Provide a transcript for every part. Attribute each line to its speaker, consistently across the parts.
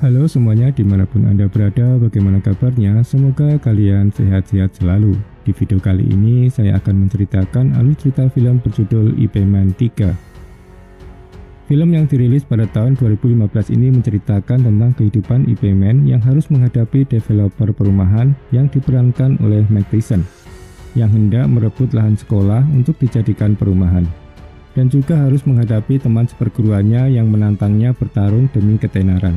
Speaker 1: Halo semuanya, dimanapun Anda berada, bagaimana kabarnya? Semoga kalian sehat-sehat selalu. Di video kali ini saya akan menceritakan alur cerita film berjudul Ip Man 3. Film yang dirilis pada tahun 2015 ini menceritakan tentang kehidupan Ip Man yang harus menghadapi developer perumahan yang diperankan oleh Mike Tyson yang hendak merebut lahan sekolah untuk dijadikan perumahan, dan juga harus menghadapi teman seperguruannya yang menantangnya bertarung demi ketenaran.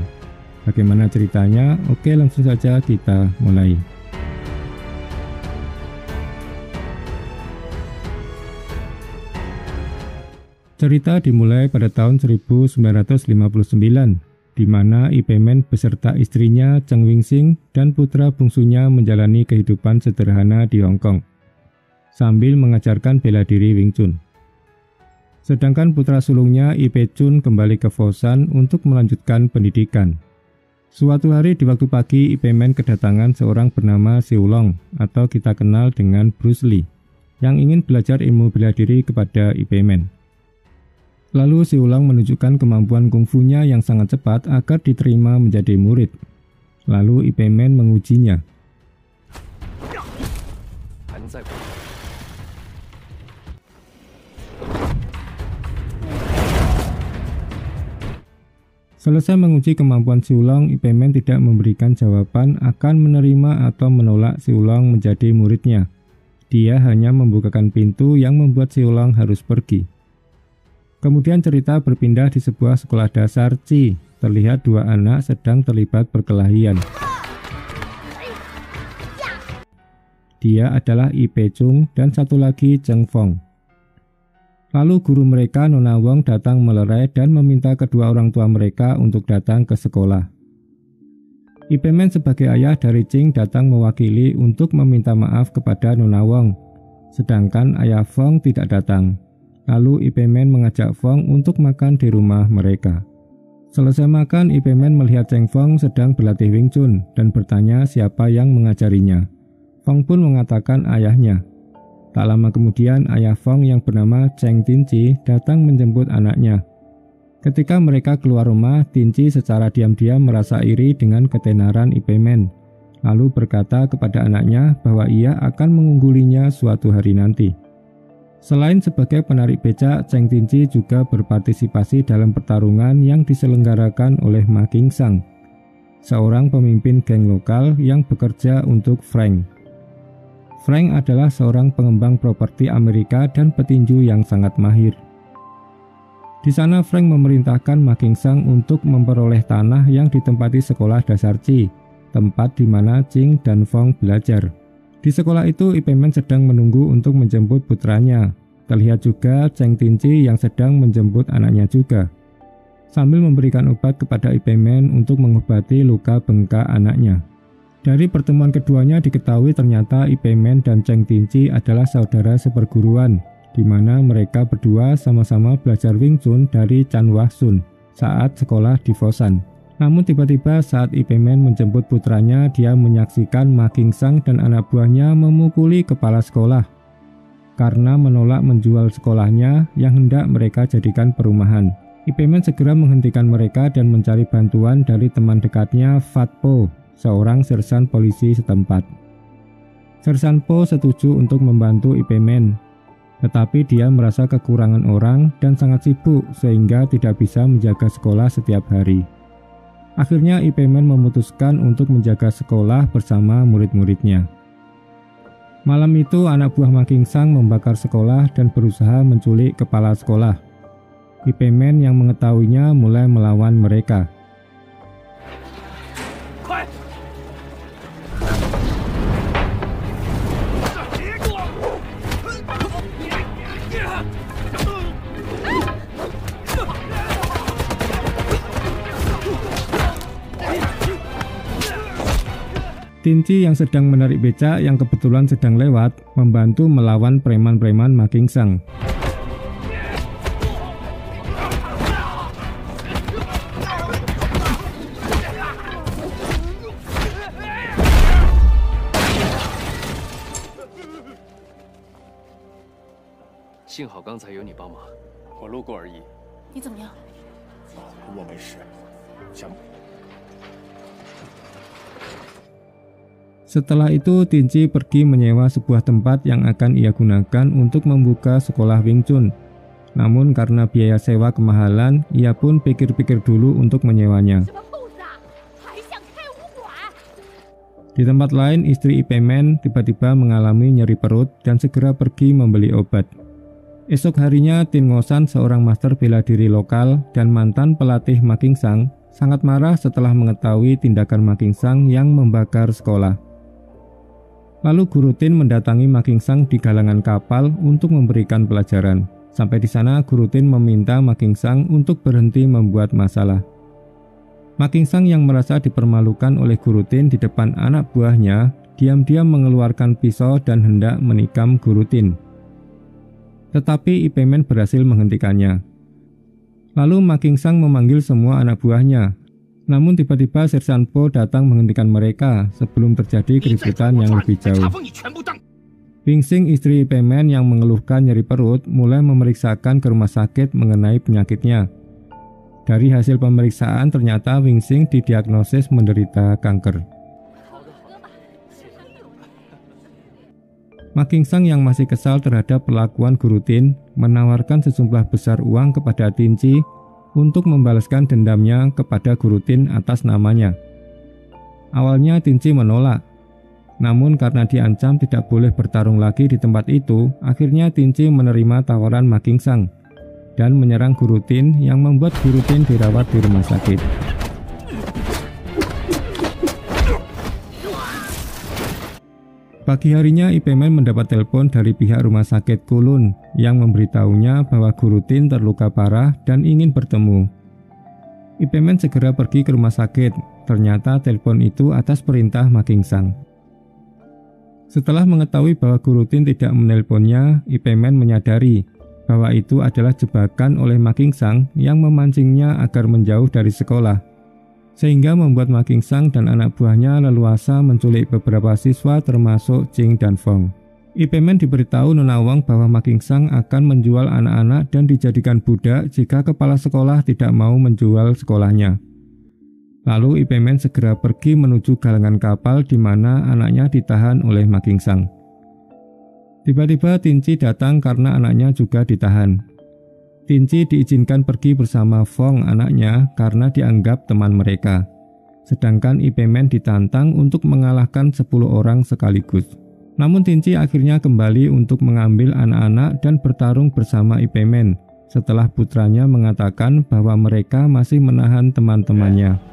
Speaker 1: Bagaimana ceritanya? Oke, langsung saja kita mulai. Cerita dimulai pada tahun 1959, di mana Ip Man beserta istrinya Cheng Wing-sing dan putra bungsunya menjalani kehidupan sederhana di Hong Kong, sambil mengajarkan bela diri Wing Chun. Sedangkan putra sulungnya Ip Chun kembali ke Foshan untuk melanjutkan pendidikan. Suatu hari di waktu pagi, Ip Man kedatangan seorang bernama Siu Long atau kita kenal dengan Bruce Lee yang ingin belajar ilmu bela diri kepada Ip Man. Lalu Siu Long menunjukkan kemampuan kungfunya yang sangat cepat agar diterima menjadi murid. Lalu Ip Man mengujinya. Selesai menguji kemampuan Siu Long, Ip Man tidak memberikan jawaban akan menerima atau menolak Siu Long menjadi muridnya. Dia hanya membukakan pintu yang membuat Siu Long harus pergi. Kemudian cerita berpindah di sebuah sekolah dasar Ci. Terlihat dua anak sedang terlibat perkelahian. Dia adalah Ip Chung dan satu lagi Cheng Fong. Lalu guru mereka Nona Wong datang melerai dan meminta kedua orang tua mereka untuk datang ke sekolah. Ip Man sebagai ayah dari Ching datang mewakili untuk meminta maaf kepada Nona Wong, sedangkan ayah Fong tidak datang. Lalu Ip Man mengajak Fong untuk makan di rumah mereka. Selesai makan, Ip Man melihat Cheng Fong sedang berlatih Wing Chun dan bertanya siapa yang mengajarinya. Fong pun mengatakan ayahnya. Tak lama kemudian, ayah Fong yang bernama Cheng Tinci datang menjemput anaknya. Ketika mereka keluar rumah, Tinci secara diam-diam merasa iri dengan ketenaran Ip Man, lalu berkata kepada anaknya bahwa ia akan mengunggulinya suatu hari nanti. Selain sebagai penarik becak, Cheng Tinci juga berpartisipasi dalam pertarungan yang diselenggarakan oleh Ma Qingsang, seorang pemimpin geng lokal yang bekerja untuk Frank. Frank adalah seorang pengembang properti Amerika dan petinju yang sangat mahir. Di sana Frank memerintahkan Ma Qingsang untuk memperoleh tanah yang ditempati sekolah dasar Ci, tempat di mana Ching dan Fong belajar. Di sekolah itu Ip Man sedang menunggu untuk menjemput putranya. Terlihat juga Cheng Tinci yang sedang menjemput anaknya juga, sambil memberikan obat kepada Ip Man untuk mengobati luka bengkak anaknya. Dari pertemuan keduanya diketahui ternyata Ip Man dan Cheng Tinci adalah saudara seperguruan, di mana mereka berdua sama-sama belajar Wing Chun dari Chan Wah Sun saat sekolah di Foshan. Namun tiba-tiba saat Ip Man menjemput putranya, dia menyaksikan Ma Qingsang dan anak buahnya memukuli kepala sekolah karena menolak menjual sekolahnya yang hendak mereka jadikan perumahan. Ip Man segera menghentikan mereka dan mencari bantuan dari teman dekatnya Fat Po, seorang sersan polisi setempat. Sersan Po setuju untuk membantu Ip Man, tetapi dia merasa kekurangan orang dan sangat sibuk sehingga tidak bisa menjaga sekolah setiap hari. Akhirnya Ip Man memutuskan untuk menjaga sekolah bersama murid-muridnya. Malam itu anak buah Ma Qingsang membakar sekolah dan berusaha menculik kepala sekolah. Ip Man yang mengetahuinya mulai melawan mereka. Tinci yang sedang menarik becak yang kebetulan sedang lewat membantu melawan preman-preman Ma Qingsang. Setelah itu, Tinci pergi menyewa sebuah tempat yang akan ia gunakan untuk membuka sekolah Wing Chun. Namun karena biaya sewa kemahalan, ia pun pikir-pikir dulu untuk menyewanya. Di tempat lain, istri Ip Man tiba-tiba mengalami nyeri perut dan segera pergi membeli obat. Esok harinya, Tin Ngosan, seorang master bela diri lokal dan mantan pelatih Ma Qingsang, sangat marah setelah mengetahui tindakan Ma Qingsang yang membakar sekolah. Lalu Guru Tin mendatangi Ma Qingsang di galangan kapal untuk memberikan pelajaran. Sampai di sana, Guru Tin meminta Ma Qingsang untuk berhenti membuat masalah. Ma Qingsang yang merasa dipermalukan oleh Guru Tin di depan anak buahnya, diam-diam mengeluarkan pisau dan hendak menikam Guru Tin. Tetapi Ip Man berhasil menghentikannya. Lalu Ma Qingsang memanggil semua anak buahnya. Namun tiba-tiba Sersan Po datang menghentikan mereka sebelum terjadi keributan yang lebih jauh. Wing Xing, istri Ip Man yang mengeluhkan nyeri perut, mulai memeriksakan ke rumah sakit mengenai penyakitnya. Dari hasil pemeriksaan ternyata Wing Xing didiagnosis menderita kanker. Ma Qingsang yang masih kesal terhadap perlakuan Guru Tin menawarkan sejumlah besar uang kepada Tinci untuk membalaskan dendamnya kepada Guru Tin atas namanya. Awalnya Tinci menolak, namun karena diancam tidak boleh bertarung lagi di tempat itu, akhirnya Tinci menerima tawaran Ma Qingsang dan menyerang Guru Tin yang membuat Guru Tin dirawat di rumah sakit. Pagi harinya Ip Man mendapat telepon dari pihak rumah sakit Kulun yang memberitahunya bahwa Guru Tin terluka parah dan ingin bertemu. Ip Man segera pergi ke rumah sakit. Ternyata telepon itu atas perintah Ma Qingsang. Setelah mengetahui bahwa Guru Tin tidak menelponnya, Ip Man menyadari bahwa itu adalah jebakan oleh Ma Qingsang yang memancingnya agar menjauh dari sekolah, sehingga membuat Ma Qingsang dan anak buahnya leluasa menculik beberapa siswa termasuk Jing dan Fong. Ip Man diberitahu Nona Wong bahwa Ma Qingsang akan menjual anak-anak dan dijadikan budak jika kepala sekolah tidak mau menjual sekolahnya. Lalu Ip Man segera pergi menuju galangan kapal di mana anaknya ditahan oleh Ma Qingsang. Tiba-tiba Tinci datang karena anaknya juga ditahan. Tinci diizinkan pergi bersama Fong anaknya karena dianggap teman mereka. Sedangkan Ip Man ditantang untuk mengalahkan 10 orang sekaligus. Namun Tinci akhirnya kembali untuk mengambil anak-anak dan bertarung bersama Ip Man setelah putranya mengatakan bahwa mereka masih menahan teman-temannya.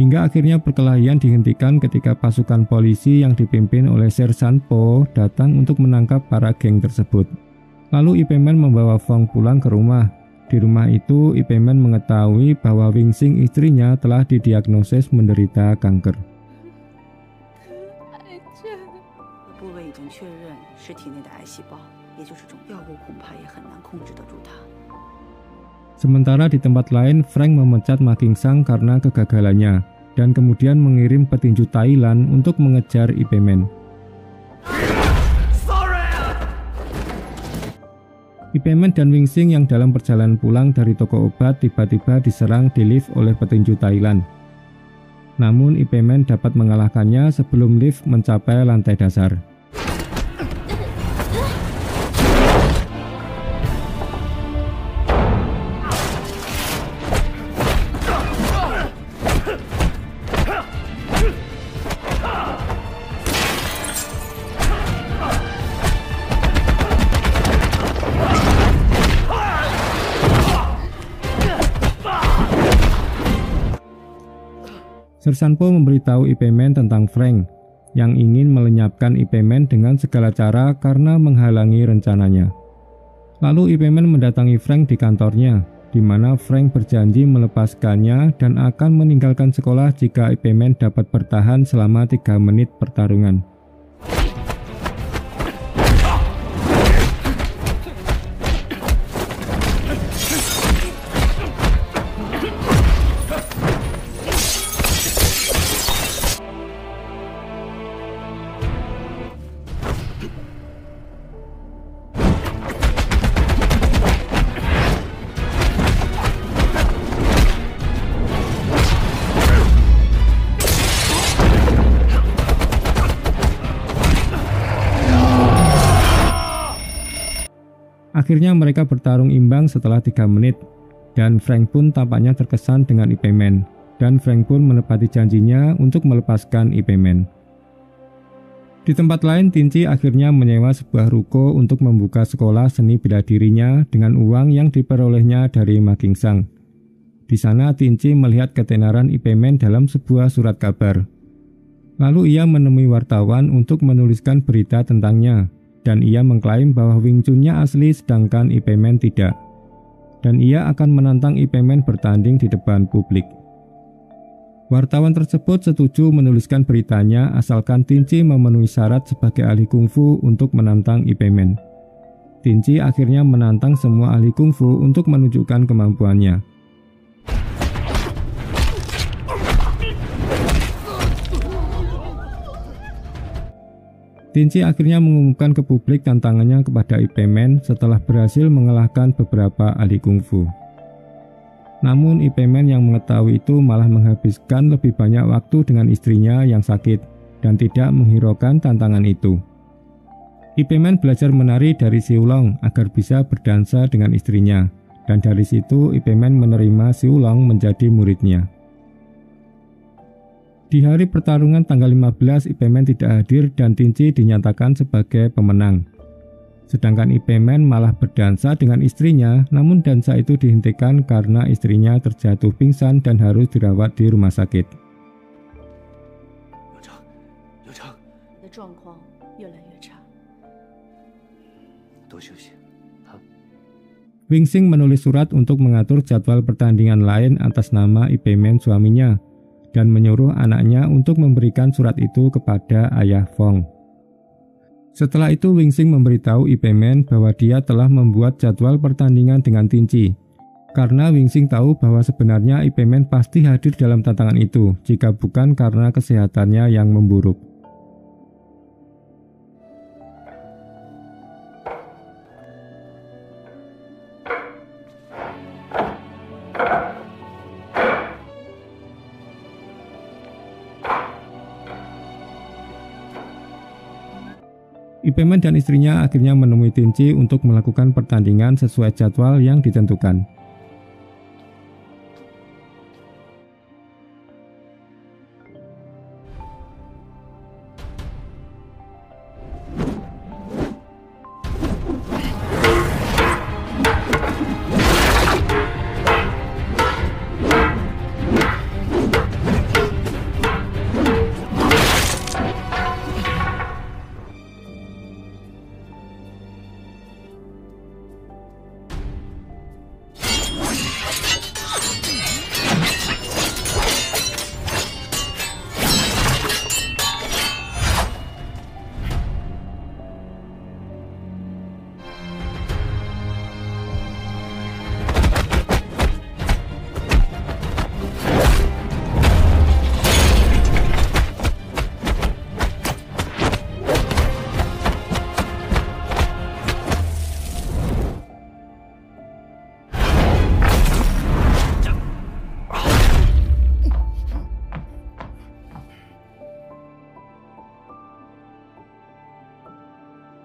Speaker 1: Hingga akhirnya perkelahian dihentikan ketika pasukan polisi yang dipimpin oleh Sersan Po datang untuk menangkap para geng tersebut. Lalu Ip Man membawa Fong pulang ke rumah. Di rumah itu, Ip Man mengetahui bahwa Wing Xing istrinya telah didiagnosis menderita kanker. Sementara di tempat lain, Frank memecat Ma Qingsang karena kegagalannya dan kemudian mengirim petinju Thailand untuk mengejar Ip Man. Ip Man dan Wing Xing yang dalam perjalanan pulang dari toko obat tiba-tiba diserang di lift oleh petinju Thailand. Namun Ip Man dapat mengalahkannya sebelum lift mencapai lantai dasar. Sersan Po memberitahu Ip Man tentang Frank yang ingin melenyapkan Ip Man dengan segala cara karena menghalangi rencananya. Lalu Ip Man mendatangi Frank di kantornya, di mana Frank berjanji melepaskannya dan akan meninggalkan sekolah jika Ip Man dapat bertahan selama 3 menit pertarungan. Akhirnya mereka bertarung imbang setelah 3 menit, dan Frank pun tampaknya terkesan dengan Ip Man, dan Frank pun menepati janjinya untuk melepaskan Ip Man. Di tempat lain, Tinci akhirnya menyewa sebuah ruko untuk membuka sekolah seni bela dirinya dengan uang yang diperolehnya dari Ma Qingshan. Di sana Tinci melihat ketenaran Ip Man dalam sebuah surat kabar. Lalu ia menemui wartawan untuk menuliskan berita tentangnya. Dan ia mengklaim bahwa Wing Chun-nya asli sedangkan Ip Man tidak. Dan ia akan menantang Ip Man bertanding di depan publik. Wartawan tersebut setuju menuliskan beritanya asalkan Tinci memenuhi syarat sebagai ahli kungfu untuk menantang Ip Man. Tinci akhirnya menantang semua ahli kungfu untuk menunjukkan kemampuannya. Tinci akhirnya mengumumkan ke publik tantangannya kepada Ip Man setelah berhasil mengalahkan beberapa ahli kungfu. Namun Ip Man yang mengetahui itu malah menghabiskan lebih banyak waktu dengan istrinya yang sakit dan tidak menghiraukan tantangan itu. Ip Man belajar menari dari Siulong agar bisa berdansa dengan istrinya, dan dari situ Ip Man menerima Siulong menjadi muridnya. Di hari pertarungan tanggal 15, Ip Man tidak hadir dan Tinci dinyatakan sebagai pemenang. Sedangkan Ip Man malah berdansa dengan istrinya, namun dansa itu dihentikan karena istrinya terjatuh pingsan dan harus dirawat di rumah sakit. Wing Xing menulis surat untuk mengatur jadwal pertandingan lain atas nama Ip Man suaminya, dan menyuruh anaknya untuk memberikan surat itu kepada ayah Fong. Setelah itu Wing Xing memberitahu Ip Man bahwa dia telah membuat jadwal pertandingan dengan Tinci. Karena Wing Xing tahu bahwa sebenarnya Ip Man pasti hadir dalam tantangan itu, jika bukan karena kesehatannya yang memburuk. Ip Man dan istrinya akhirnya menemui Tinci untuk melakukan pertandingan sesuai jadwal yang ditentukan.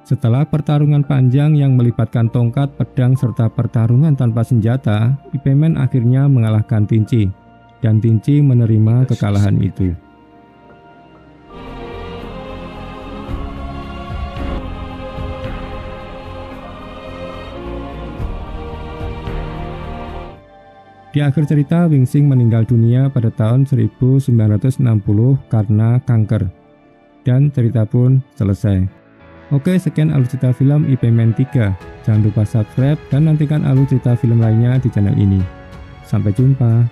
Speaker 1: Setelah pertarungan panjang yang melibatkan tongkat, pedang, serta pertarungan tanpa senjata, Ip Man akhirnya mengalahkan Tinci, dan Tinci menerima kekalahan itu. Di akhir cerita, Wingsing meninggal dunia pada tahun 1960 karena kanker. Dan cerita pun selesai. Oke, sekian alur cerita film Ip Man 3. Jangan lupa subscribe dan nantikan alur cerita film lainnya di channel ini. Sampai jumpa.